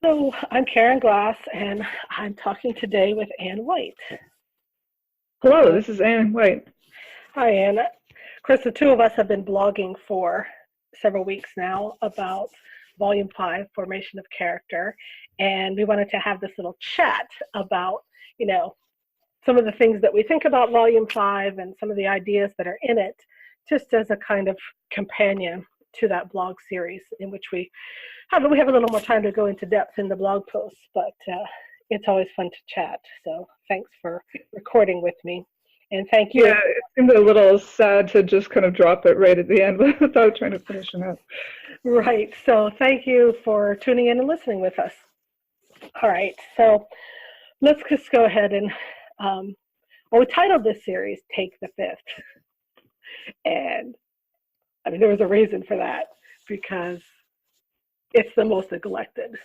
So I'm Karen Glass, and I'm talking today with Ann White. Hello, So, this is Anne White. hi, Ann. Chris, the two of us have been blogging for several weeks now about Volume 5, Formation of Character, and we wanted to have this little chat about, you know, some of the things that we think about Volume 5 and some of the ideas that are in it, just as a kind of companion to that blog series in which we have a little more time to go into depth in the blog posts, but it's always fun to chat. So thanks for recording with me. And thank you. Yeah, it seemed a little sad to just kind of drop it right at the end without trying to finish it up. Right. So thank you for tuning in and listening with us. All right. So let's just go ahead and, well, we titled this series Take the Fifth. And I mean, there was a reason for that because it's the most neglected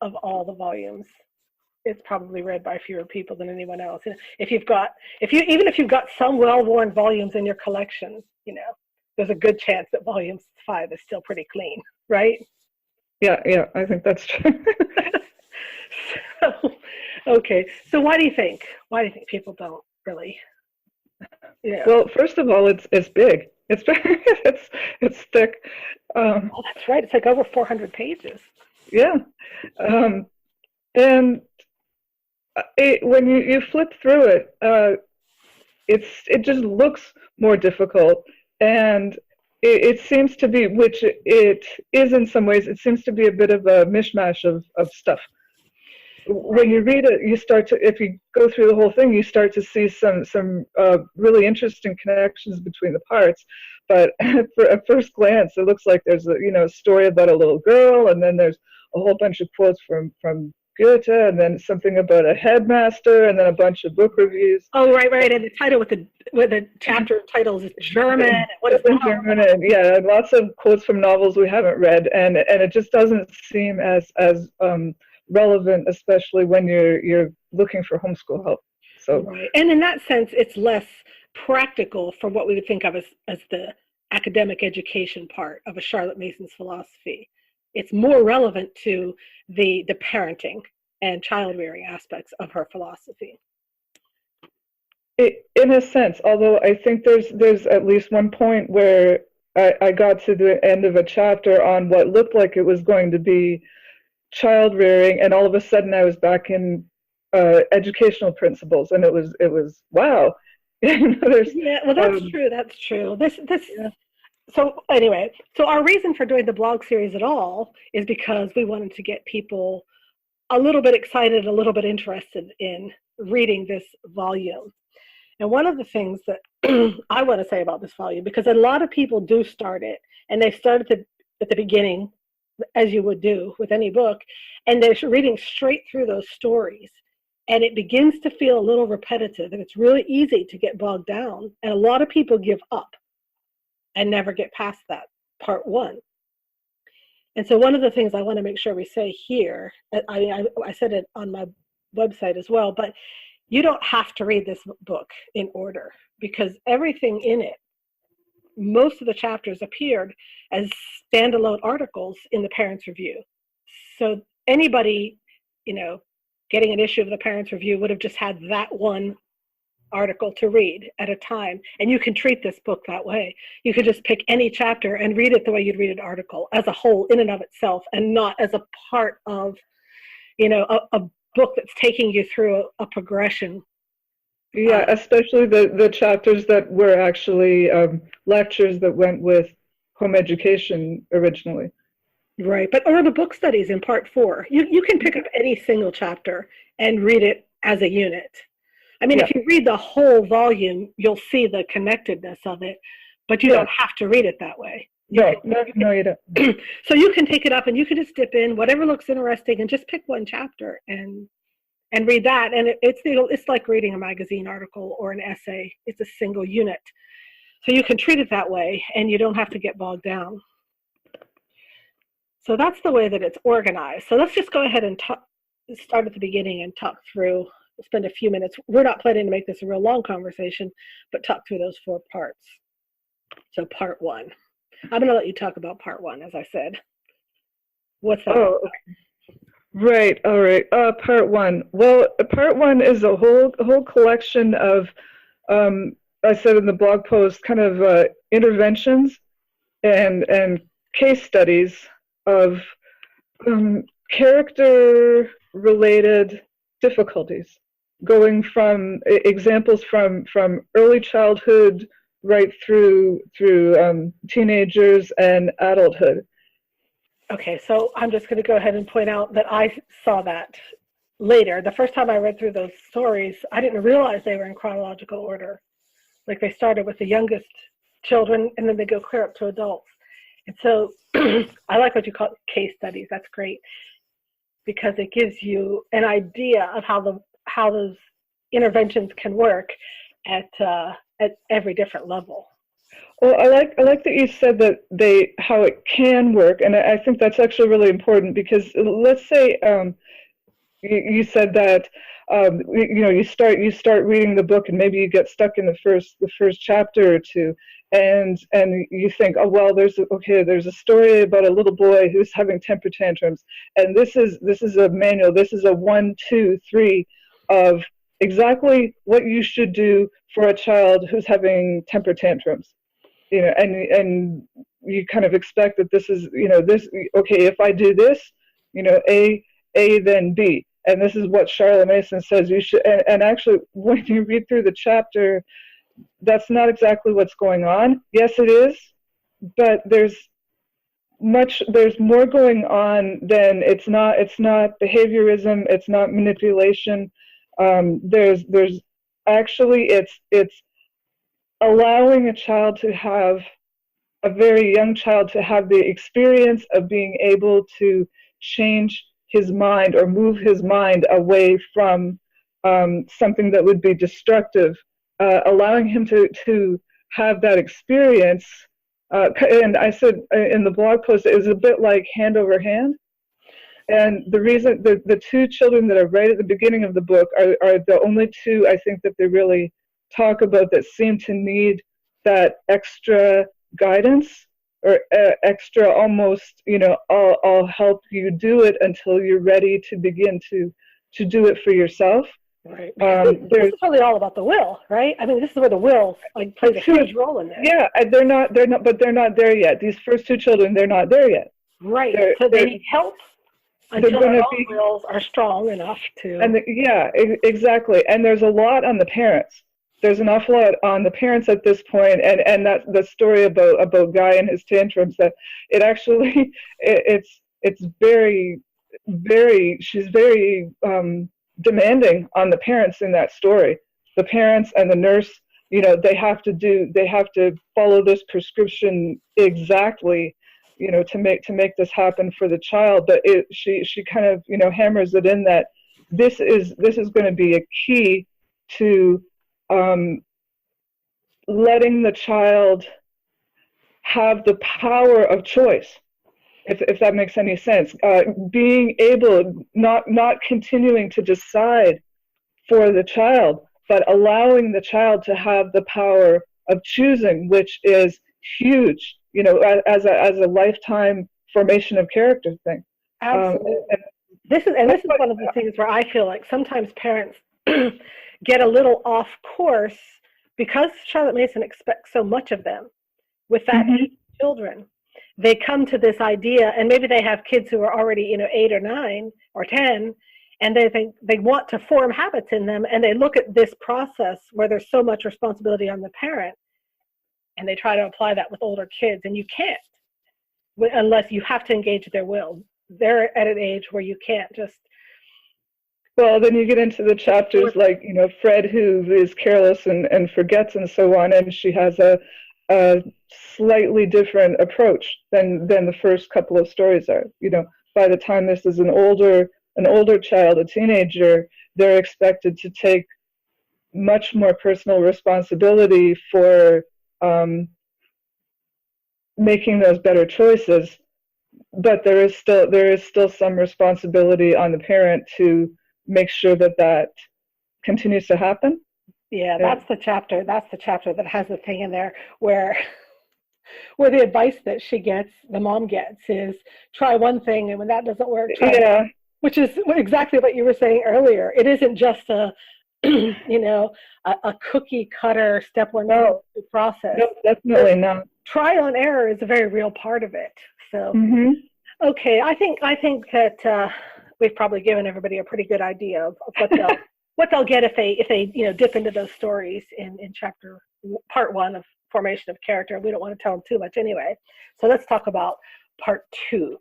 of all the volumes. It's probably read by fewer people than anyone else. If you've got some well-worn volumes in your collection, there's a good chance that volume 5 is still pretty clean, right? Yeah, I think that's true. So, okay. So why do you think? Why do you think people don't really? Yeah. Well, first of all, it's big. It's it's thick. Um, Oh, that's right. It's like over 400 pages. yeah, um, and when you flip through it, it just looks more difficult, and it seems to be, which it is in some ways. It seems to be a bit of a mishmash of stuff. When you read it, you start to, if you go through the whole thing, you start to see some really interesting connections between the parts. But for at first glance, it looks like there's a story about a little girl, and then there's a whole bunch of quotes from Goethe, and then something about a headmaster, and then a bunch of book reviews. Oh, right. And the title with the chapter titles is German. And what is In that all German, and yeah, lots of quotes from novels we haven't read, and it just doesn't seem as relevant, especially when you're looking for homeschool help. So Right. And in that sense, it's less practical for what we would think of as the academic education part of a Charlotte Mason's philosophy. It's more relevant to the parenting and child rearing aspects of her philosophy. in a sense, although I think there's at least one point where I got to the end of a chapter on what looked like it was going to be child rearing, and all of a sudden I was back in educational principles, and it was wow. There's Yeah, well, that's um, true. That's true. This. yeah, So anyway, so our reason for doing the blog series at all is because we wanted to get people a little bit excited, a little bit interested in reading this volume. And one of the things that I want to say about this volume, because a lot of people do start it, and they start at the beginning, as you would do with any book, and they're reading straight through those stories. And it begins to feel a little repetitive, and it's really easy to get bogged down. And a lot of people give up and never get past that part one. And so, one of the things I want to make sure we say here, I said it on my website as well, but you don't have to read this book in order because everything in it, most of the chapters appeared as standalone articles in the Parents Review. So anybody, you know, getting an issue of the Parents Review would have just had that one article to read at a time. And you can treat this book that way. You could just pick any chapter and read it the way you'd read an article as a whole in and of itself, and not as a part of, a book that's taking you through a progression. yeah, especially the chapters that were actually lectures that went with home education originally. Right. But or the book studies in part 4. You can pick up any single chapter and read it as a unit. I mean, Yeah, if you read the whole volume, you'll see the connectedness of it, but you yeah. don't have to read it that way. You No, no, no, you don't. can so you can take it up and you can just dip in whatever looks interesting and just pick one chapter and read that. And it's like reading a magazine article or an essay. It's a single unit. So you can treat it that way and you don't have to get bogged down. So that's the way that it's organized. So let's just go ahead and start at the beginning and talk through, spend a few minutes. We're not planning to make this a real long conversation, but talk through those 4 parts. So part 1. I'm going to let you talk about part 1, as I said. What's that? Oh, Right. All right. Part one. Well, part one is a whole collection of, um, I said in the blog post, kind of interventions and case studies of character related difficulties, going from examples from early childhood right through teenagers and adulthood. Okay, so I'm just going to go ahead and point out that I saw that later. The first time I read through those stories, I didn't realize they were in chronological order. Like they started with the youngest children and then they go clear up to adults. And so I like what you call case studies. That's great because it gives you an idea of how those interventions can work at every different level. Well, I like that you said that how it can work, and I think that's actually really important because let's say you said that you start reading the book and maybe you get stuck in the first chapter or two, and you think, oh well, there's a story about a little boy who's having temper tantrums, and this is a manual, this is a 1, 2, 3 of exactly what you should do for a child who's having temper tantrums. And you kind of expect that this is, this, okay, if I do this, A then B, and this is what Charlotte Mason says you should. And actually, when you read through the chapter, that's not exactly what's going on. Yes, it is, but there's more going on than it's not behaviorism, it's not manipulation. There's actually it's allowing a very young child to have the experience of being able to change his mind or move his mind away from something that would be destructive, allowing him to have that experience. And I said in the blog post, it was a bit like Hand Over Hand. And the reason the two children that are right at the beginning of the book are the only two I think that they really talk about that seem to need that extra guidance or extra almost, I'll help you do it until you're ready to begin to do it for yourself. Right. This is really all about the will, right? I mean, this is where the will plays a huge role in this. Yeah, but they're not there yet. These first two children, they're not there yet. Right. So they need help until their own wills are strong enough to. And exactly. And there's a lot on the parents. There's an awful lot on the parents at this point, and that's the story about Guy and his tantrums. That it actually it's very, very, she's very demanding on the parents in that story. The parents and the nurse, they have to follow this prescription exactly, to make this happen for the child. But she kind of hammers it in that this is going to be a key to letting the child have the power of choice, if that makes any sense. Being able, not continuing to decide for the child, but allowing the child to have the power of choosing, which is huge, as a lifetime formation of character thing. Absolutely. This is one of the things where I feel like sometimes parents get a little off course because Charlotte Mason expects so much of them with that age of children. They come to this idea, and maybe they have kids who are already 8 or 9 or 10, and they think they want to form habits in them, and they look at this process where there's so much responsibility on the parent, and they try to apply that with older kids, and you can't unless you have to engage their will. They're at an age where you can't just. Well, then you get into the chapters like, Fred, who is careless and forgets and so on, and she has a slightly different approach than the first couple of stories are. By the time this is an older child, a teenager, they're expected to take much more personal responsibility for making those better choices. But there is still some responsibility on the parent to make sure that continues to happen. Yeah, that's the chapter that has the thing in there where the advice that the mom gets is try one thing, and when that doesn't work, try which is exactly what you were saying earlier. It isn't just a, a cookie cutter step one, No, step two process. no, definitely not. Trial and error is a very real part of it. So, okay, I think that we've probably given everybody a pretty good idea of what they'll get if they dip into those stories in chapter part 1 of formation of character. We don't want to tell them too much anyway. So let's talk about part 2.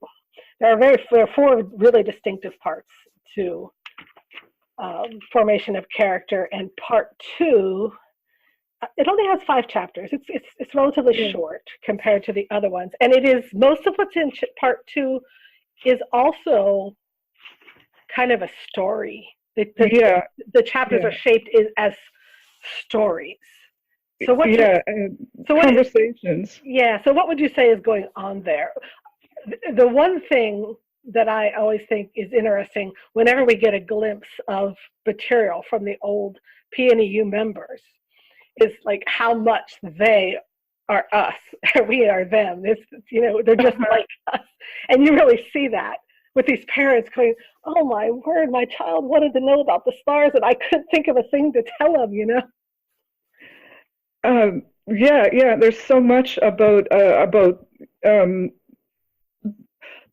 There are 4 really distinctive parts to formation of character, and part 2, it only has 5 chapters. It's relatively short compared to the other ones, and it is most of what's in part 2 is also kind of a story. The chapters are shaped as stories. So conversations. So what would you say is going on there? The one thing that I always think is interesting whenever we get a glimpse of material from the old PNEU members is like how much they are us, we are them. They're just like us, and you really see that with these parents going, "Oh my word, my child wanted to know about the stars, and I couldn't think of a thing to tell him." There's so much about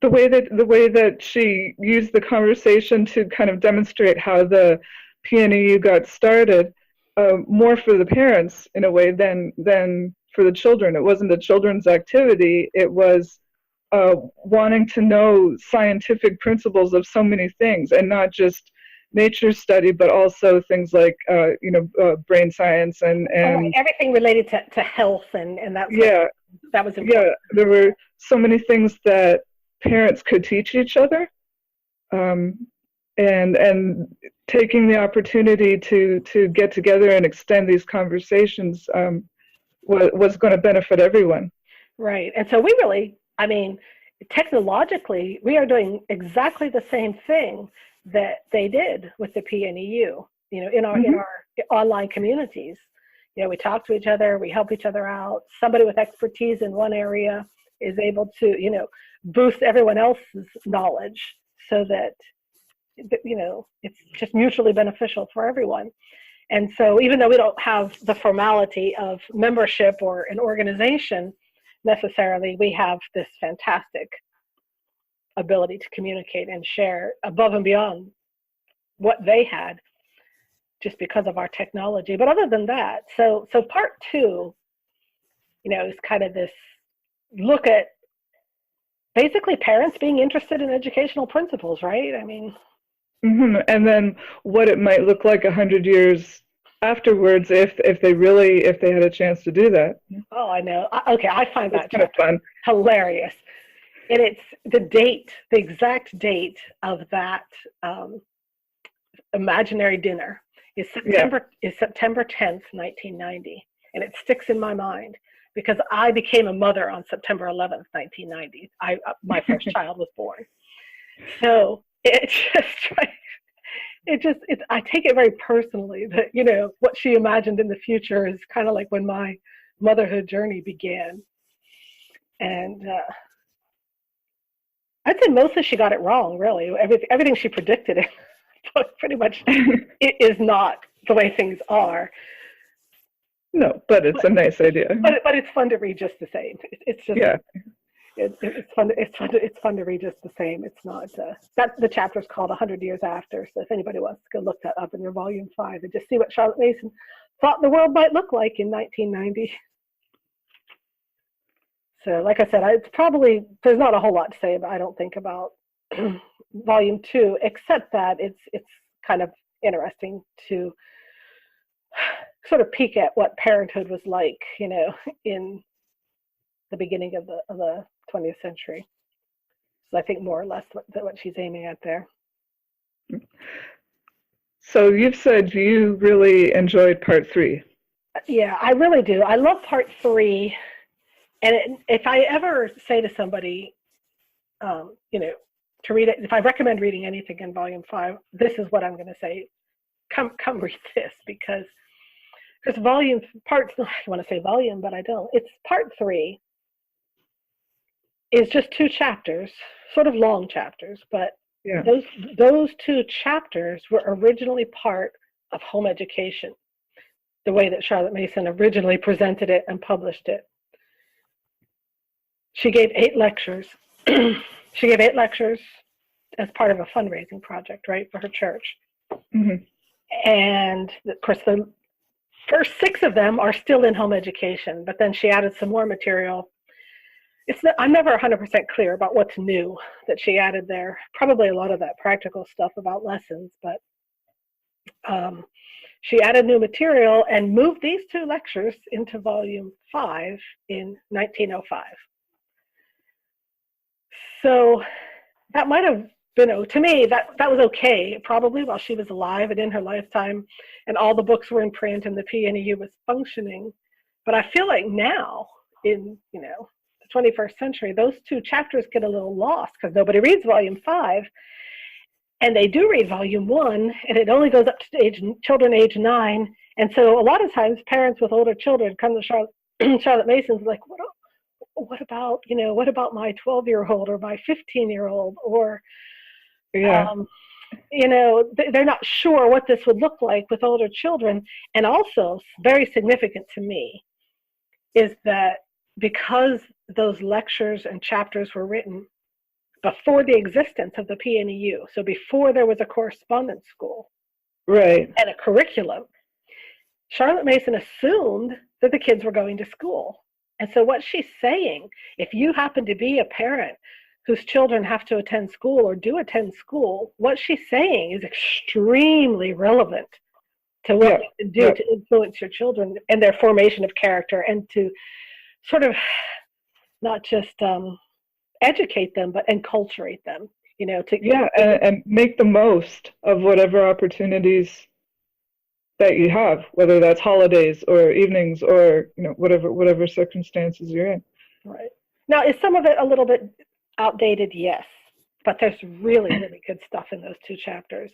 the way that she used the conversation to kind of demonstrate how the PNEU got started, more for the parents in a way than for the children. It wasn't a children's activity. It was wanting to know scientific principles of so many things, and not just nature study, but also things like brain science and everything related to health and that. That was important. Yeah, there were so many things that parents could teach each other, and taking the opportunity to get together and extend these conversations was going to benefit everyone. Right, and so we really, technologically, we are doing exactly the same thing that they did with the PNEU, in our online communities. We talk to each other, we help each other out. Somebody with expertise in one area is able to, boost everyone else's knowledge so that, it's just mutually beneficial for everyone. And so even though we don't have the formality of membership or an organization necessarily, we have this fantastic ability to communicate and share above and beyond what they had just because of our technology. But other than that, so part 2, is kind of this look at basically parents being interested in educational principles, right? And then what it might look like 100 years afterwards if they had a chance to do that. Oh, I know. Okay, I find that kind of fun, hilarious. And it's the exact date of that imaginary dinner is September 10th, 1990, and it sticks in my mind because I became a mother on September 11th, 1990. My first child was born. So I take it very personally that, what she imagined in the future is kind of like when my motherhood journey began. And I'd say mostly she got it wrong, really. Everything she predicted pretty much it is not the way things are. No, but it's a nice idea. But it's fun to read just the same. It's just it's fun to read just the same. It's not that the chapter's called 100 Years After. So if anybody wants to go look that up in your volume 5 and just see what Charlotte Mason thought the world might look like in 1990. So like I said, there's not a whole lot to say, but I don't think about volume 2, except that it's kind of interesting to sort of peek at what parenthood was like, in the beginning of the 20th century. So I think more or less what she's aiming at there. So you've said you really enjoyed part 3. Yeah, I really do. I love part 3. And if I ever say to somebody, to read it, if I recommend reading anything in volume 5, this is what I'm going to say. Come read this, because volume parts, I want to say volume, but I don't. It's part 3 is just 2 chapters, sort of long chapters, but Yeah. Those two chapters were originally part of home education, the way that Charlotte Mason originally presented it and published it. She gave 8 lectures. She gave 8 lectures as part of a fundraising project, right, for her church. Mm-hmm. And of course, the first 6 of them are still in home education, but then she added some more material. I'm never 100% clear about what's new that she added there. Probably a lot of that practical stuff about lessons, but she added new material and moved these 2 lectures into volume 5 in 1905. So that might have been, to me, that was okay, probably while she was alive and in her lifetime, and all the books were in print and the PNEU was functioning. But I feel like now, in the 21st century, those 2 chapters get a little lost because nobody reads volume 5, and they do read volume 1, and it only goes up to children age 9. And so a lot of times, parents with older children come to Charlotte Mason's like, what about my 12-year-old or my 15-year-old, or Yeah. they're not sure what this would look like with older children. And also, very significant to me is that because those lectures and chapters were written before the existence of the PNEU, so before there was a correspondence school, right, and a curriculum, Charlotte Mason assumed that the kids were going to school. And so what she's saying, if you happen to be a parent whose children have to attend school or do attend school, what she's saying is extremely relevant to what you can do to influence your children and their formation of character, and to sort of not just educate them, but enculturate them, and make the most of whatever opportunities that you have, whether that's holidays or evenings or whatever circumstances you're in. Right. Now, is some of it a little bit outdated? Yes, but there's really, really good stuff in those 2 chapters.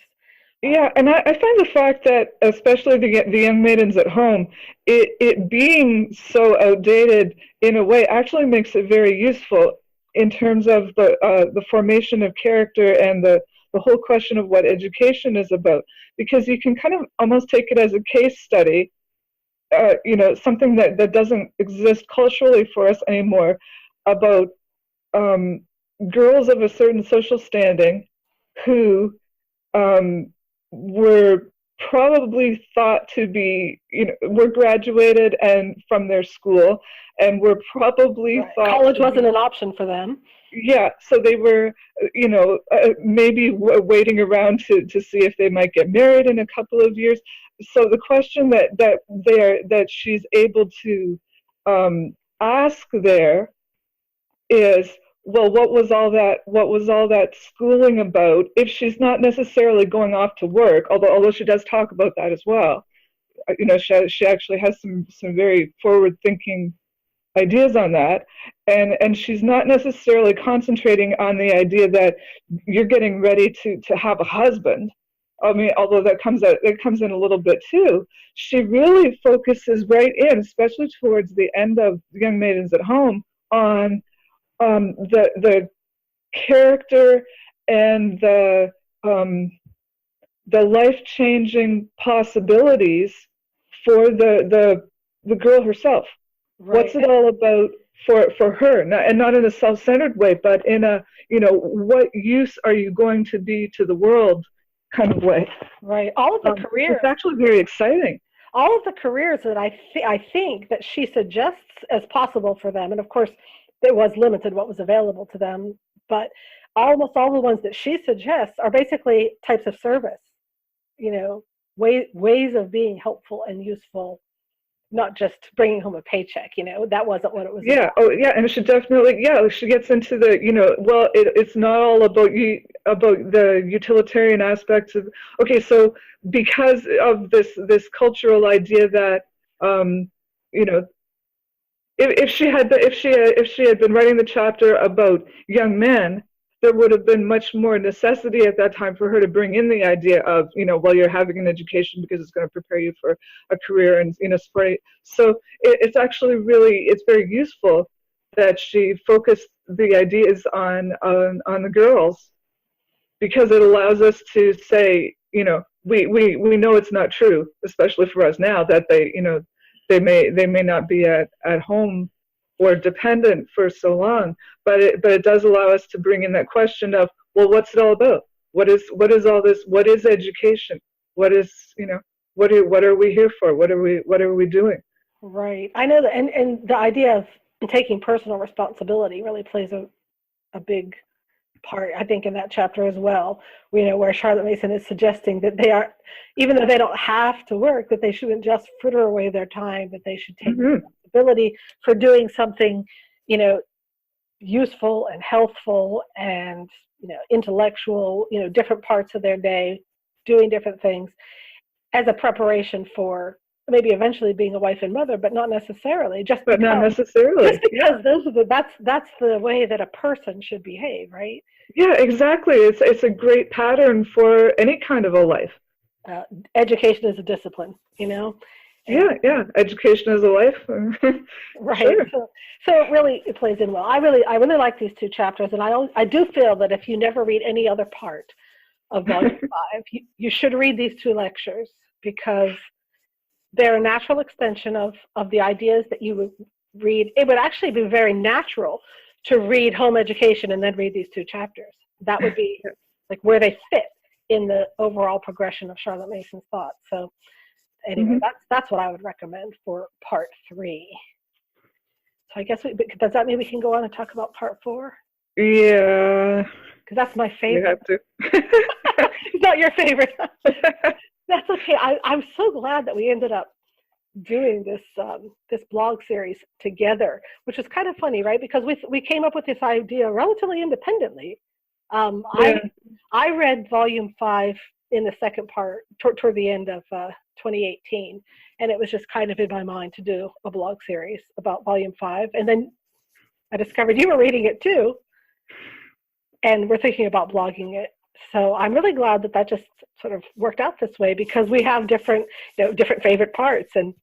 Yeah, and I find the fact that, especially the Young Maidens at Home, it being so outdated in a way actually makes it very useful in terms of the formation of character and the whole question of what education is about, because you can kind of almost take it as a case study, something that doesn't exist culturally for us anymore, about girls of a certain social standing who were probably thought to be, were graduated and from their school, and were probably thought college wasn't an option for them. Yeah, so they were, maybe waiting around to see if they might get married in a couple of years. So the question that she's able to ask there is, well, what was all that schooling about, if she's not necessarily going off to work, although she does talk about that as well. She actually has some very forward thinking ideas on that, and she's not necessarily concentrating on the idea that you're getting ready to have a husband. I mean, although it comes in a little bit too. She really focuses right in, especially towards the end of Young Maidens at Home, on the character and the life-changing possibilities for the girl herself. Right. What's it all about for her? And not in a self-centered way, but in a, what use are you going to be to the world kind of way. Right. All of the careers. It's actually very exciting. All of the careers that I think that she suggests as possible for them, and of course it was limited what was available to them, but almost all the ones that she suggests are basically types of service, ways of being helpful and useful, not just bringing home a paycheck. That wasn't what it was about. And she definitely, she gets into the, it's not all about the utilitarian aspects of, okay, so because of this cultural idea that, if she had been writing the chapter about young men, there would have been much more necessity at that time for her to bring in the idea of, well, you're having an education because it's going to prepare you for a career and, sport. So it's actually it's very useful that she focused the ideas on the girls. because it allows us to say, we know it's not true, especially for us now, that they may not be at home or dependent for so long, but it does allow us to bring in that question of, well, what's it all about? What is all this? What is education? What is, what are we here for? What are we doing? Right. I know that, and the idea of taking personal responsibility really plays a big part, I think, in that chapter as well. Where Charlotte Mason is suggesting that they are, even though they don't have to work, that they shouldn't just fritter away their time, that they should take responsibility for doing something, useful and healthful and, intellectual, different parts of their day, doing different things as a preparation for maybe eventually being a wife and mother, but not necessarily. Just because that's the way that a person should behave, right? Yeah, exactly. It's a great pattern for any kind of a life. Education is a discipline, Yeah. Education is a life. Right. Sure. So it plays in well. I really like these two chapters, and I do feel that if you never read any other part of Volume 5, you should read these two lectures, because they're a natural extension of the ideas that you would read. It would actually be very natural to read Home Education and then read these two chapters. That would be like where they fit in the overall progression of Charlotte Mason's thought. So anyway, that's what I would recommend for part 3. So I guess does that mean we can go on and talk about part 4? Yeah. Because that's my favorite. You have to. It's not your favorite. That's okay. I'm so glad that we ended up doing this blog series together, which is kind of funny, right? Because we came up with this idea relatively independently. I read Volume 5 in the second part toward the end of 2018, and it was just kind of in my mind to do a blog series about Volume 5, and then I discovered you were reading it too, and we're thinking about blogging it. So I'm really glad that just sort of worked out this way, because we have different favorite parts and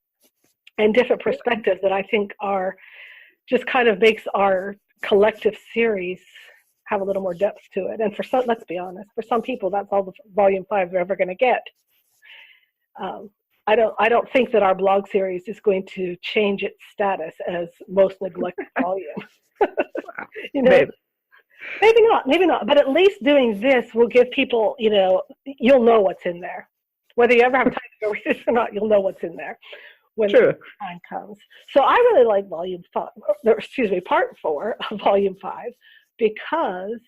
different perspectives that I think are just kind of makes our collective series have a little more depth to it. And for some, let's be honest, for some people, that's all the Volume 5 they're ever going to get. I don't think that our blog series is going to change its status as most neglected volume. Maybe not. But at least doing this will give people, you'll know what's in there. Whether you ever have time to go read it or not, you'll know what's in there when the time comes. So I really like part 4 of Volume 5, because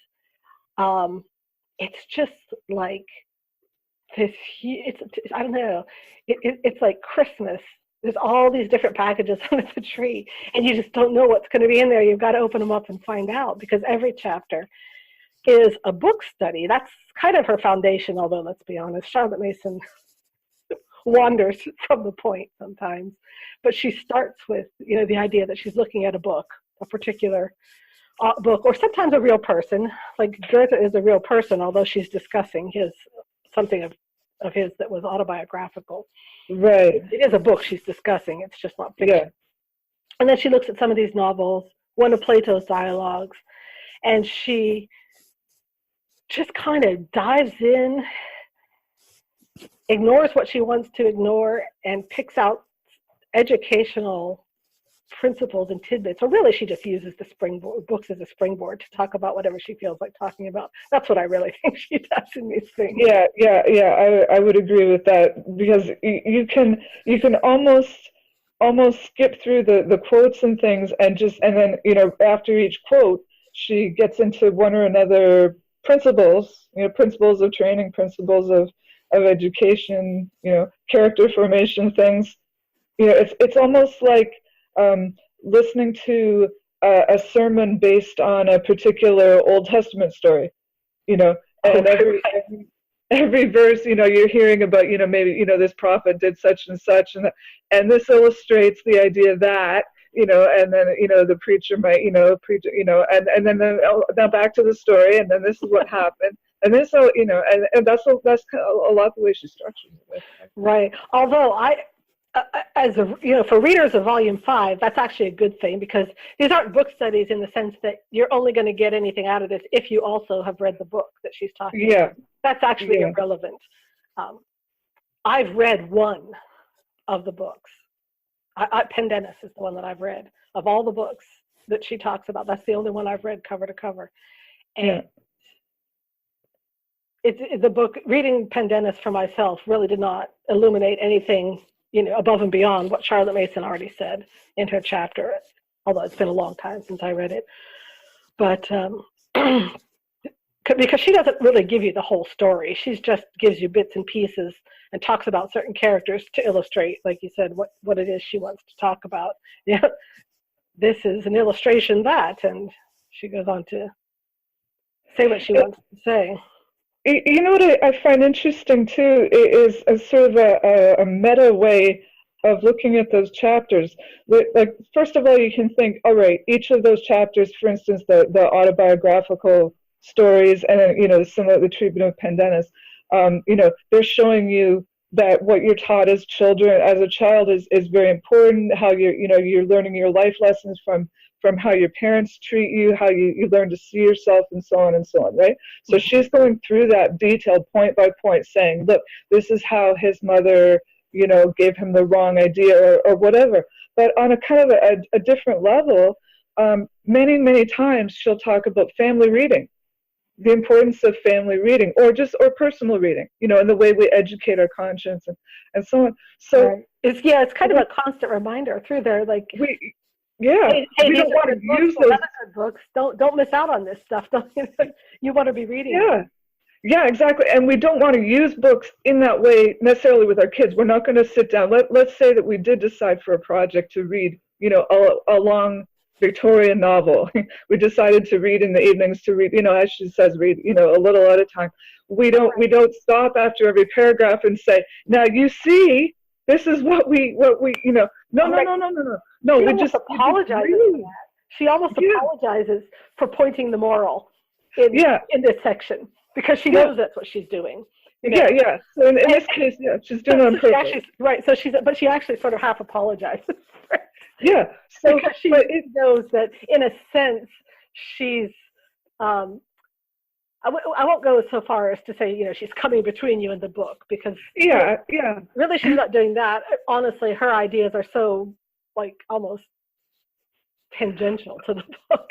it's just like this. I don't know. It's like Christmas. There's all these different packages under the tree, and you just don't know what's going to be in there. You've got to open them up and find out, because every chapter is a book study. That's kind of her foundation, although let's be honest, Charlotte Mason wanders from the point sometimes. But she starts with, the idea that she's looking at a book, a particular book, or sometimes a real person. Like Goethe is a real person, although she's discussing something of his that was autobiographical. Right. It is a book she's discussing. It's just not fiction. Yeah. And then she looks at some of these novels, one of Plato's dialogues, and she just kind of dives in, ignores what she wants to ignore, and picks out educational principles and tidbits. Or really, she just uses books as a springboard to talk about whatever she feels like talking about. That's what I really think she does in these things. Yeah. I would agree with that, because you can almost skip through the quotes and things, and then after each quote she gets into one or another principles of training, principles of education, character formation things. It's almost like listening to a sermon based on a particular Old Testament story, and every verse, you're hearing about, maybe, this prophet did such and such, and this illustrates the idea that, and then, the preacher might, preach, and then now back to the story, and then this is what happened. And this, and that's kind of a lot the way she structures it. Right. Although as a, for readers of Volume 5, that's actually a good thing, because these aren't book studies in the sense that you're only going to get anything out of this if you also have read the book that she's talking about. That's actually irrelevant. I've read one of the books. Pendennis is the one that I've read. Of all the books that she talks about, that's the only one I've read cover to cover. And it's the book, reading Pendennis for myself really did not illuminate anything, above and beyond what Charlotte Mason already said in her chapter, although it's been a long time since I read it. But because she doesn't really give you the whole story. She just gives you bits and pieces and talks about certain characters to illustrate, like you said, what it is she wants to talk about. This is an illustration that, and she goes on to say what she wants to say. You know what I find interesting too is a sort of a meta way of looking at those chapters. Like, first of all, you can think, all right, each of those chapters, for instance, the autobiographical stories, and some of the treatment of Pendennis, they're showing you that what you're taught as a child is very important. How you're learning your life lessons from how your parents treat you, how you learn to see yourself, and so on, right? So she's going through that detailed point by point, saying, look, this is how his mother, gave him the wrong idea or whatever. But on a kind of a different level, many times she'll talk about family reading, the importance of family reading, or personal reading, and the way we educate our conscience and so on. So it's kind of a constant reminder through there, like we don't want to use those books. Don't miss out on this stuff. You want to be reading. Yeah, exactly. And we don't want to use books in that way necessarily with our kids. We're not going to sit down. Let's say that we did decide for a project to read, a long Victorian novel. We decided to read in the evenings, to read, as she says, read, a little at a time. We don't stop after every paragraph and say, now you see, this is what we no. She almost apologizes for that. She almost apologizes for pointing the moral in this section, because she knows that's what she's doing. Yeah. So in this case, she's doing it on purpose. So she actually sort of half apologizes. Yeah. So because she knows that, in a sense, she's. I won't go so far as to say, she's coming between you and the book, because really she's not doing that. Honestly, her ideas are so, like, almost tangential to the book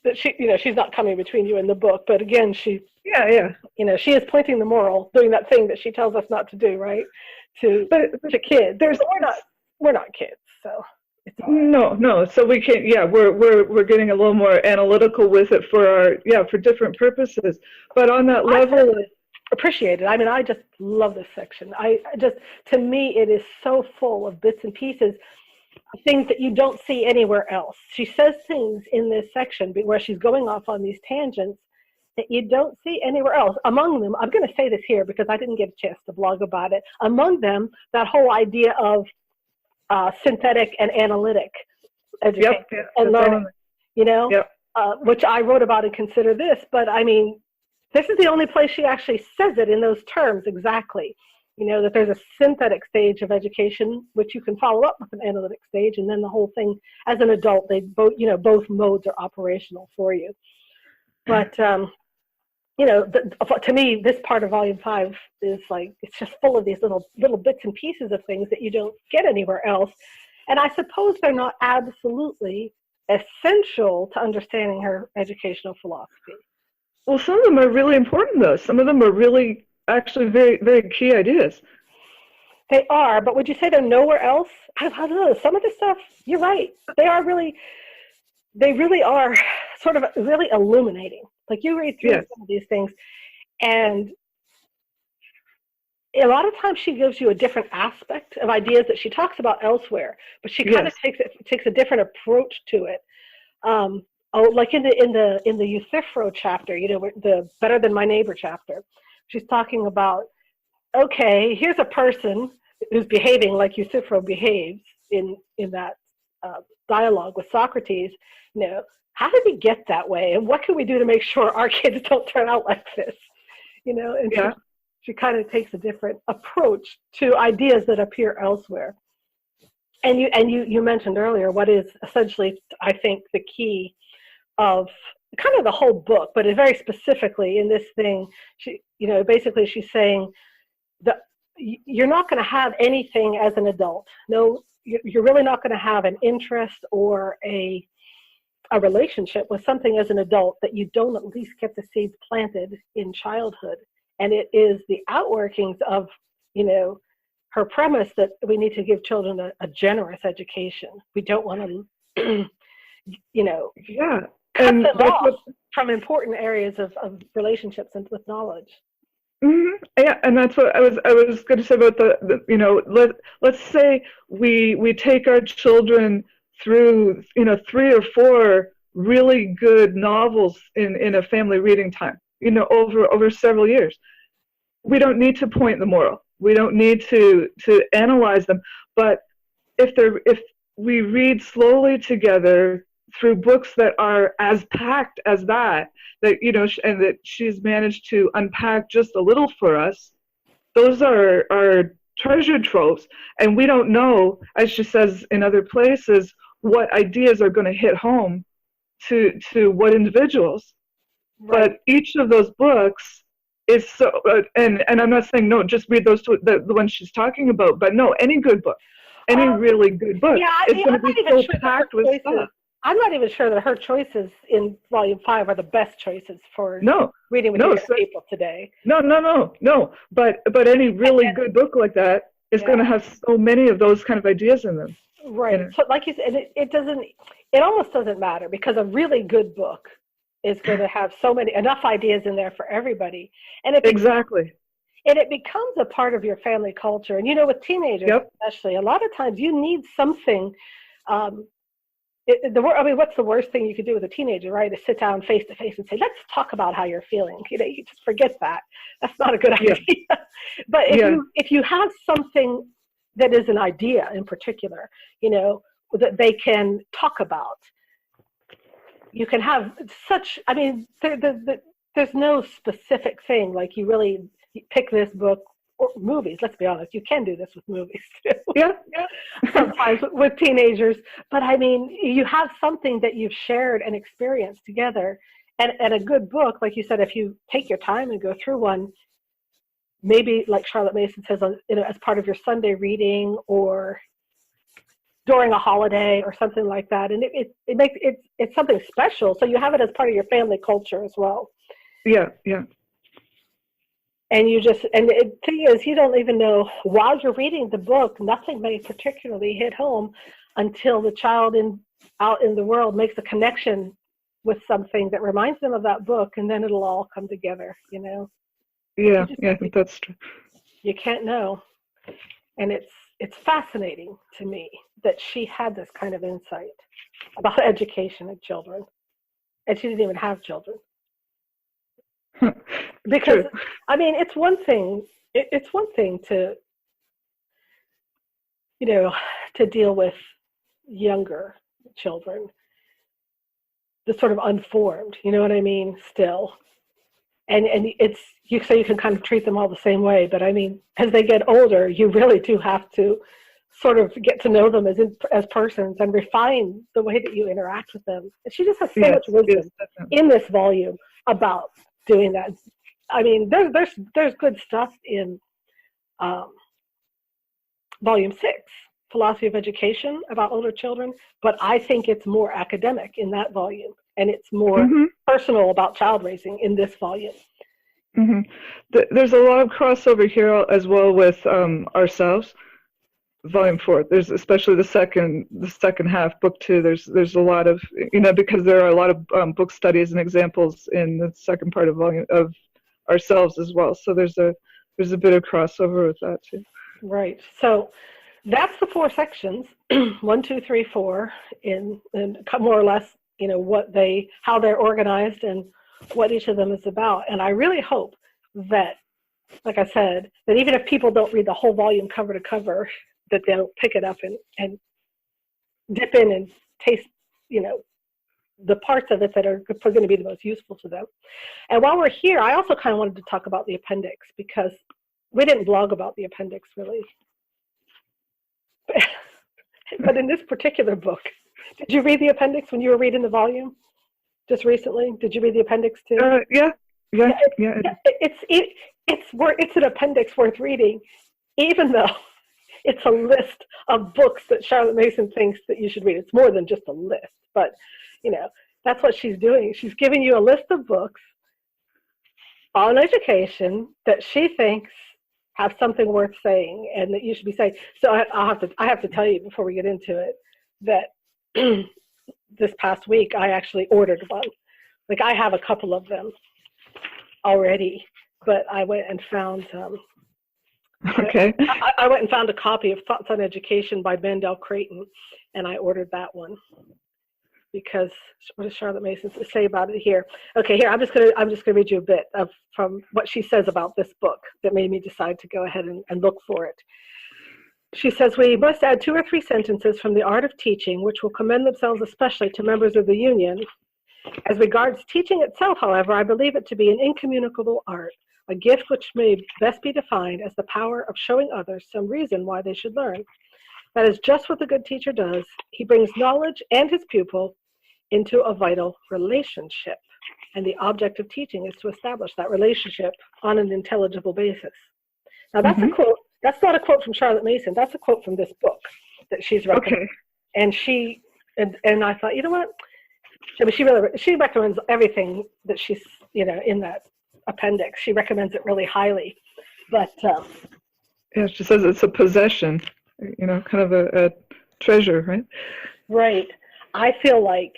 that she's not coming between you and the book. But again, she she is pointing the moral, doing that thing that she tells us not to do, right? To kids. We're not kids, so. No. So we can, we're getting a little more analytical with it for different purposes. But on that level, appreciate it. I mean, I just love this section. To me, it is so full of bits and pieces, things that you don't see anywhere else. She says things in this section where she's going off on these tangents that you don't see anywhere else. Among them, I'm going to say this here because I didn't get a chance to blog about it. Among them, that whole idea of synthetic and analytic education and learning, which I wrote about and Consider This. But I mean, this is the only place she actually says it in those terms exactly. That there's a synthetic stage of education, which you can follow up with an analytic stage, and then the whole thing, as an adult, they both, both modes are operational for you. But to me, this part of Volume 5 is like, it's just full of these little bits and pieces of things that you don't get anywhere else. And I suppose they're not absolutely essential to understanding her educational philosophy. Well, some of them are really important, though. Some of them are really actually very, very key ideas. They are, but would you say they're nowhere else? I don't know. Some of the stuff, you're right. They really are sort of really illuminating. Like, you read through some of these things, and a lot of times she gives you a different aspect of ideas that she talks about elsewhere, but she kind of takes a different approach to it. Like in the Euthyphro chapter, the Better Than My Neighbor chapter, she's talking about, okay, here's a person who's behaving like Euthyphro behaves in that dialogue with Socrates. How did he get that way, and what can we do to make sure our kids don't turn out like this? And she kind of takes a different approach to ideas that appear elsewhere. And you mentioned earlier what is essentially, I think, the key of kind of the whole book, but very specifically in this thing. Basically she's saying that you're not going to have anything as an adult. No, you're really not going to have an interest or a relationship with something as an adult that you don't at least get the seeds planted in childhood. And it is the outworkings of, her premise that we need to give children a generous education. We don't want to, Yeah. cut And them that's off from important areas of relationships and with knowledge. Yeah, and that's what I was going to say about let's say we take our children through 3 or 4 really good novels in a family reading time, over several years. We don't need to point the moral. We don't need to analyze them. But if we read slowly together through books that are as packed as that and that she's managed to unpack just a little for us, those are treasure troves. And we don't know, as she says in other places, what ideas are going to hit home to what individuals. Right. But each of those books is so, and I'm not saying no, just read those two, the ones she's talking about, but no, any good book, any really good book is going to be so packed with stuff. I'm not even sure that her choices in Volume 5 are the best choices for reading with people today. No. But any really good book like that is going to have so many of those kind of ideas in them. Right. So, like you said, it almost doesn't matter, because a really good book is going to have enough ideas in there for everybody, and exactly. And it becomes a part of your family culture. And with teenagers, especially, a lot of times you need something. What's the worst thing you could do with a teenager, right? Is sit down face to face and say, "Let's talk about how you're feeling." You just forget that. That's not a good idea. But if you have something that is an idea in particular, that they can talk about, you can have such. There's no specific thing like you really pick this book. Or movies, let's be honest, you can do this with movies too. Yeah. Sometimes with teenagers. But you have something that you've shared and experienced together. And a good book, like you said, if you take your time and go through one, maybe like Charlotte Mason says, as part of your Sunday reading or during a holiday or something like that. And it's something special. So you have it as part of your family culture as well. Yeah. And the thing is, you don't even know, while you're reading the book, nothing may particularly hit home until the child out in the world makes a connection with something that reminds them of that book, and then it'll all come together, Yeah, I think that's true. You can't know. And it's fascinating to me that she had this kind of insight about education of children. And she didn't even have children. Because it's one thing to to deal with younger children, the sort of unformed, still, and so you can kind of treat them all the same way. But as they get older, you really do have to sort of get to know them as persons and refine the way that you interact with them. And she just has so much wisdom in this volume about doing that. There's good stuff in Volume 6, Philosophy of Education, about older children, but I think it's more academic in that volume, and it's more personal about child raising in this volume. There's a lot of crossover here as well with Ourselves, Volume 4. There's especially the second half, Book 2. There's a lot of, because there are a lot of book studies and examples in the second part of Volume of Ourselves as well. So there's a bit of crossover with that too. Right. So that's the 4 sections, 1, 2, 3, 4, in more or less, how they're organized and what each of them is about. And I really hope that, like I said, that even if people don't read the whole volume cover to cover, that they'll pick it up and dip in and taste, the parts of it that are going to be the most useful to them. And while we're here, I also kind of wanted to talk about the appendix, because we didn't blog about the appendix really. But in this particular book, did you read the appendix when you were reading the volume just recently? Did you read the appendix too? Yeah. It's an appendix worth reading, even though it's a list of books that Charlotte Mason thinks that you should read. It's more than just a list, but that's what she's doing. She's giving you a list of books on education that she thinks have something worth saying and that you should be saying. So I have to tell you before we get into it that this past week I actually ordered one. Like, I have a couple of them already, but I went and found okay. I went and found a copy of Thoughts on Education by Mandel Creighton, and I ordered that one because what does Charlotte Mason say about it here? Okay, here I'm just gonna read you a bit from what she says about this book that made me decide to go ahead and look for it. She says, we must add 2 or 3 sentences from The Art of Teaching, which will commend themselves especially to members of the Union. As regards teaching itself, however, I believe it to be an incommunicable art, a gift which may best be defined as the power of showing others some reason why they should learn. That is just what the good teacher does. He brings knowledge and his pupil into a vital relationship. And the object of teaching is to establish that relationship on an intelligible basis. Now, that's a quote. That's not a quote from Charlotte Mason. That's a quote from this book that she's recommending. Okay. And I thought, you know what? I mean, she recommends everything that she's, in that appendix. She recommends it really highly. But yeah, she says it's a possession, kind of a treasure, right? Right. I feel like,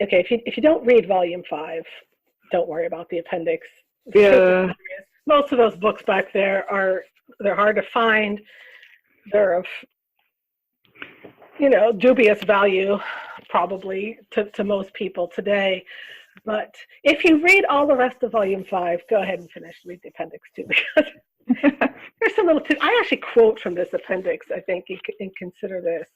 okay, if you don't read Volume 5, don't worry about the appendix. Yeah. Most of those books back there they're hard to find. They're of, dubious value, probably to most people today. But if you read all the rest of Volume 5, go ahead and read the appendix too, because there's some little I actually quote from this appendix, I think, and consider this.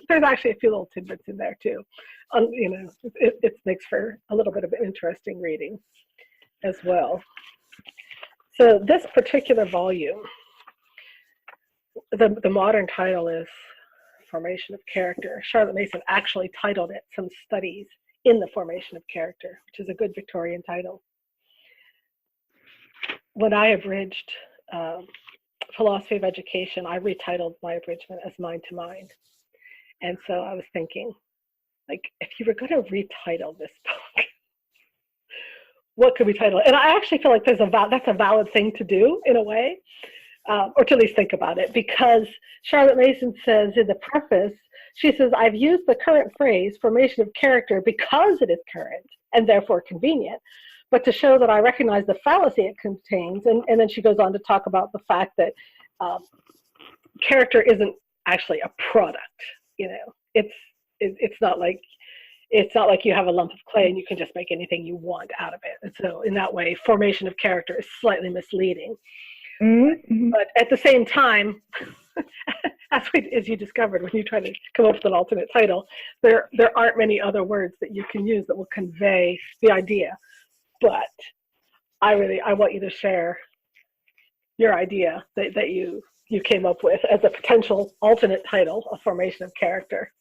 There's actually a few little tidbits in there too. It makes for a little bit of interesting reading as well. So this particular volume, the modern title is Formation of Character. Charlotte Mason actually titled it Some Studies in the Formation of Character, which is a good Victorian title. When I abridged Philosophy of Education, I retitled my abridgment as Mind to Mind. And so I was thinking, like, if you were going to retitle this book, what could we title it? And I actually feel like that's a valid thing to do in a way, or to at least think about it, because Charlotte Mason says in the preface, she says, I've used the current phrase, formation of character, because it is current and therefore convenient, but to show that I recognize the fallacy it contains. And then she goes on to talk about the fact that character isn't actually a product. It's not like you have a lump of clay and you can just make anything you want out of it. And so in that way, formation of character is slightly misleading. Mm-hmm. But at the same time, as you discovered when you try to come up with an alternate title, there aren't many other words that you can use that will convey the idea. But I want you to share your idea that you came up with as a potential alternate title of Formation of Character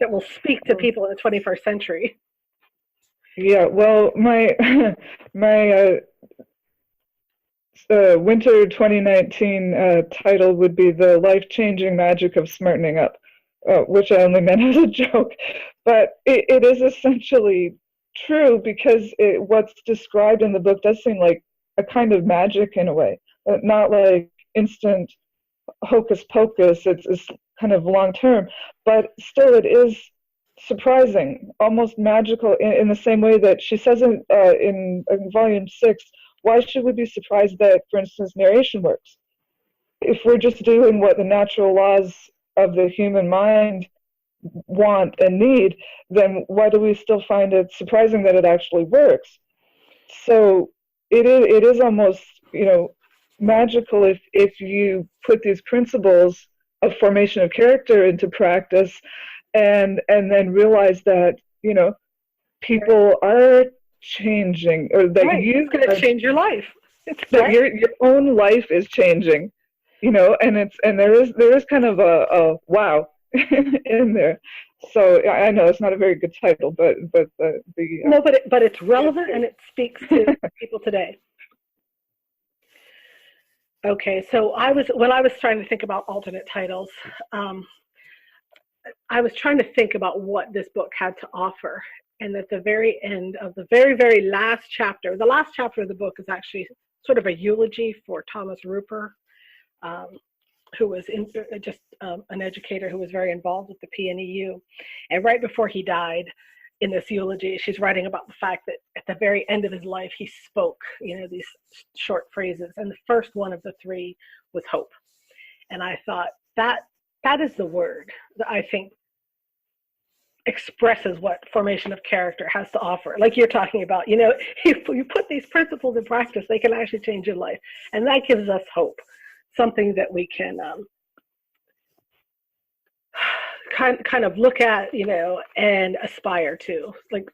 that will speak to people in the 21st century. Yeah, well, my winter 2019 title would be The Life-Changing Magic of Smartening Up, which I only meant as a joke. But it is essentially true, because what's described in the book does seem like a kind of magic in a way, not like instant hocus pocus. It's kind of long term, but still it is surprising, almost magical in the same way that she says in Volume 6, why should we be surprised that, for instance, narration works? If we're just doing what the natural laws of the human mind want and need, then why do we still find it surprising that it actually works? So it is almost, magical if you put these principles of formation of character into practice and then realize that, people are changing, or that it's going to change your life. That your own life is changing. and there is kind of a wow in there. So I know it's not a very good title, but the No, but it's relevant and it speaks to people today. Okay, so when I was trying to think about alternate titles, I was trying to think about what this book had to offer. And at the very end of the very, very last chapter, the last chapter of the book is actually sort of a eulogy for Thomas Rupert, who was just an educator who was very involved with the PNEU. And right before he died, in this eulogy, she's writing about the fact that at the very end of his life, he spoke, these short phrases. And the first one of the three was hope. And I thought that is the word that I think expresses what formation of character has to offer. Like you're talking about, you put these principles in practice, they can actually change your life. And that gives us hope, something that we can kind of look at, and aspire to. Like,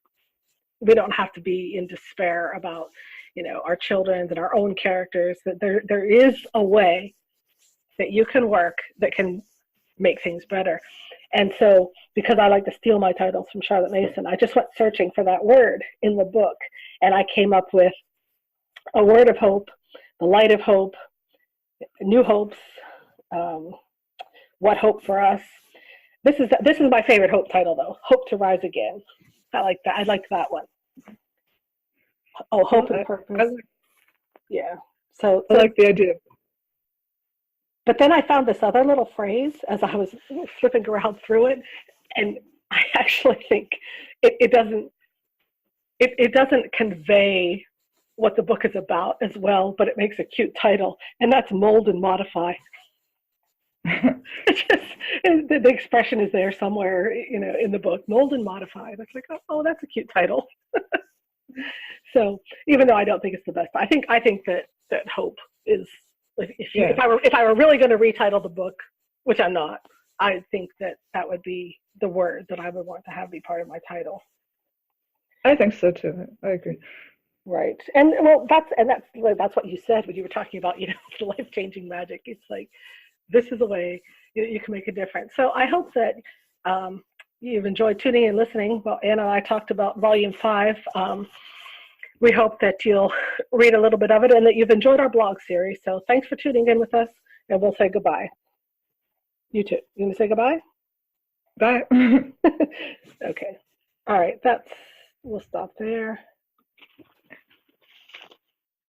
we don't have to be in despair about, our children's and our own characters, that there is a way that you can work that can make things better. And so, because I like to steal my titles from Charlotte Mason, I just went searching for that word in the book, and I came up with a word of hope, the light of hope, new hopes, what hope for us. This is my favorite hope title, though. Hope to Rise Again. I like that. I like that one. Oh, hope and purpose. Yeah. So I like the idea. But then I found this other little phrase as I was flipping around through it, and I actually think it doesn't convey what the book is about as well, but it makes a cute title, and that's Mold and Modify. The expression is there somewhere, in the book, Mold and Modify. That's like, oh, that's a cute title. So even though I don't think it's the best, I think that hope is. If I were really going to retitle the book, which I'm not, I think that would be the word that I would want to have be part of my title. I think so too. I agree. Right, and well, that's what you said when you were talking about the life-changing magic. It's like, this is a way you can make a difference. So I hope that you've enjoyed tuning in and listening. Well, Anna and I talked about Volume 5. We hope that you'll read a little bit of it and that you've enjoyed our blog series. So thanks for tuning in with us, and we'll say goodbye. You too. You want to say goodbye? Bye. Okay. All right. We'll stop there.